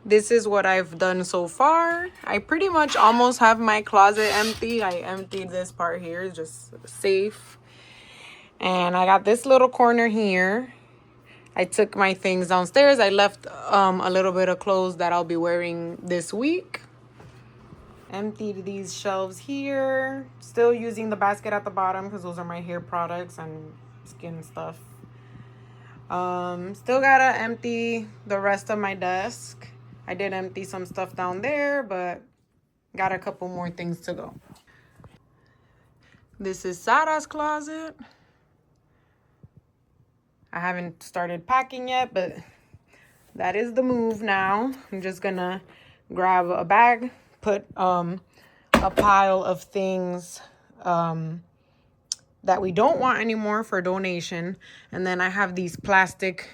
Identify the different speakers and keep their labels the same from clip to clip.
Speaker 1: this is what I've done so far. I pretty much almost have my closet empty. I emptied this part here, just safe. And I got this little corner here. I took my things downstairs. I left a little bit of clothes that I'll be wearing this week. Emptied these shelves here. Still using the basket at the bottom because those are my hair products and skin stuff. Still gotta empty the rest of my desk. I did empty some stuff down there, but got a couple more things to go. This is Sarah's closet. I haven't started packing yet, but that is the move now. I'm just gonna grab a bag, put a pile of things that we don't want anymore for donation. And then I have these plastic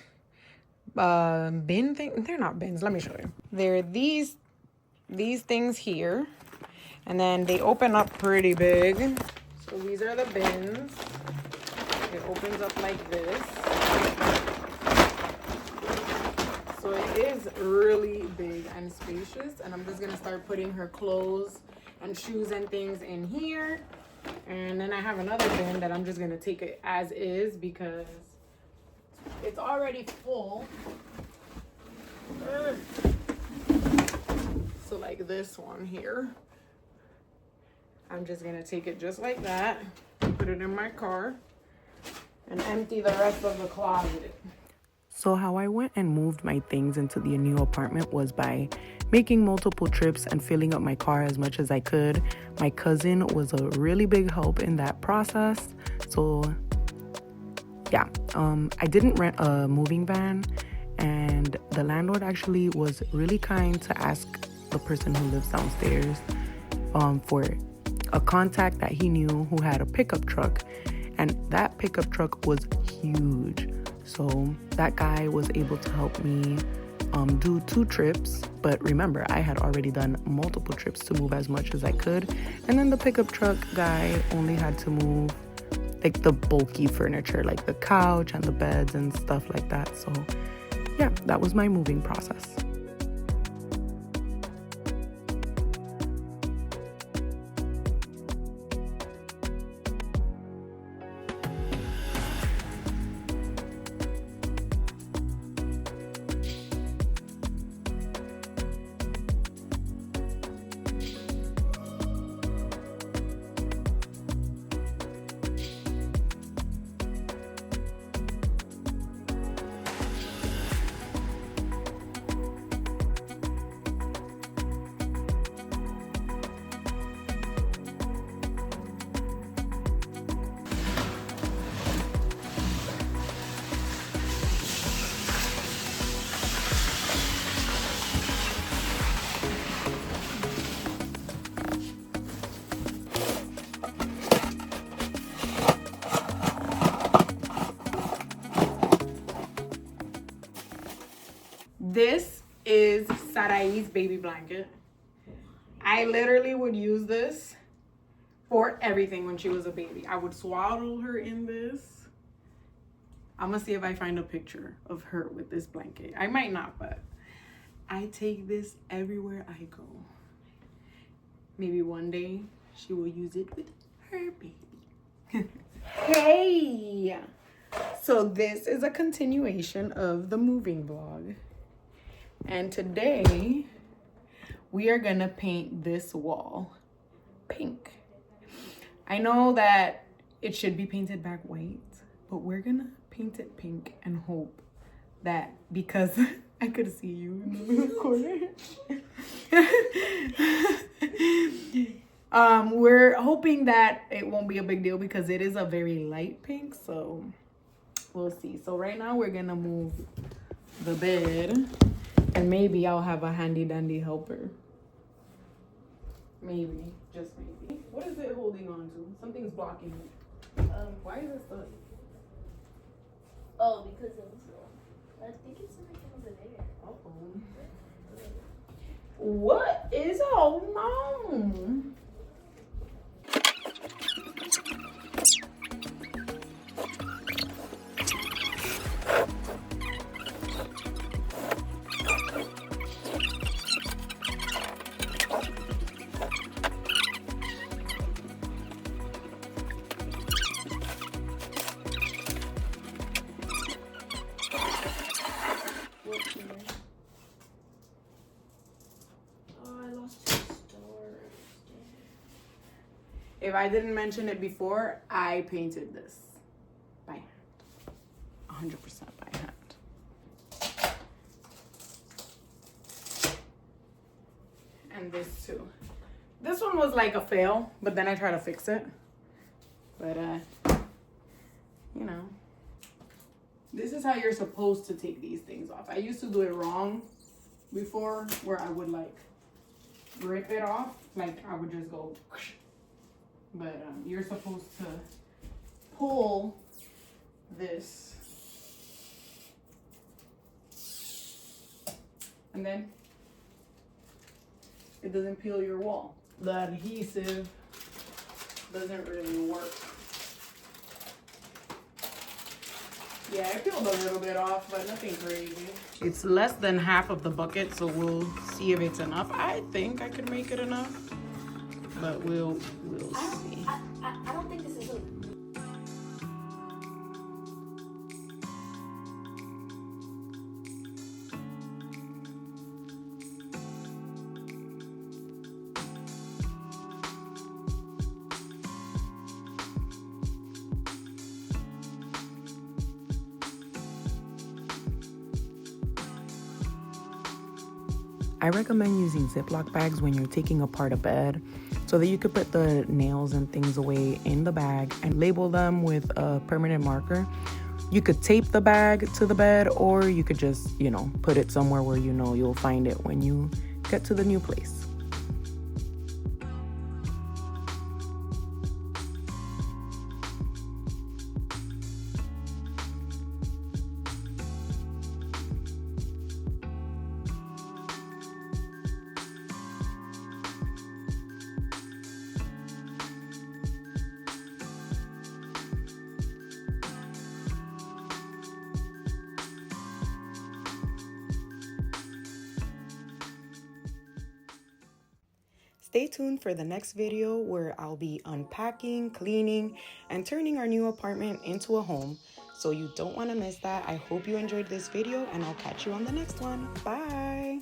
Speaker 1: bin things. They're not bins. Let me show you. They're these things here. And then they open up pretty big. So these are the bins. It opens up like this. So it is really big and spacious. And I'm just going to start putting her clothes and shoes and things in here. And then I have another bin that I'm just going to take it as is because it's already full. So like this one here. I'm just going to take it just like that. Put it in my car. And empty the rest of the closet. So how I went and moved my things into the new apartment was by making multiple trips and filling up my car as much as I could. My cousin was a really big help in that process. So yeah, I didn't rent a moving van, and the landlord actually was really kind to ask the person who lives downstairs for a contact that he knew who had a pickup truck, and that pickup truck was huge. So that guy was able to help me do 2 trips. But remember, I had already done multiple trips to move as much as I could. And then the pickup truck guy only had to move like the bulky furniture, like the couch and the beds and stuff like that. So yeah, that was my moving process. This is Sarai's baby blanket. I literally would use this for everything when she was a baby. I would swaddle her in this. I'm gonna see if I find a picture of her with this blanket. I might not, but I take this everywhere I go. Maybe one day she will use it with her baby. Hey! So this is a continuation of the moving vlog. And today we are gonna paint this wall pink. I know that it should be painted back white, but we're gonna paint it pink and hope that, because I could see you in the corner. We're hoping that it won't be a big deal because it is a very light pink, so we'll see. So right now we're gonna move the bed. And maybe I'll have a handy dandy helper. Maybe, just maybe. What is it holding on to? Something's blocking it. Why is it stuck?
Speaker 2: Oh, because of I think it's something over there.
Speaker 1: Uh-oh. What is going on? If I didn't mention it before, I painted this by hand. 100% by hand. And this too. This one was like a fail, but then I tried to fix it. But you know, this is how you're supposed to take these things off. I used to do it wrong before, where I would like rip it off. Like I would just go, but you're supposed to pull this, and then it doesn't peel your wall. The adhesive doesn't really work. Yeah, I peeled a little bit off, but nothing crazy. It's less than half of the bucket, so we'll see if it's enough. I think I could make it enough, but we'll see.
Speaker 2: I don't think this is a...
Speaker 3: I recommend using Ziploc bags when you're taking apart a bed so that you could put the nails and things away in the bag and label them with a permanent marker. You could tape the bag to the bed, or you could just, put it somewhere where you know you'll find it when you get to the new place. Stay tuned for the next video where I'll be unpacking, cleaning, and turning our new apartment into a home. So you don't want to miss that. I hope you enjoyed this video, and I'll catch you on the next one. Bye!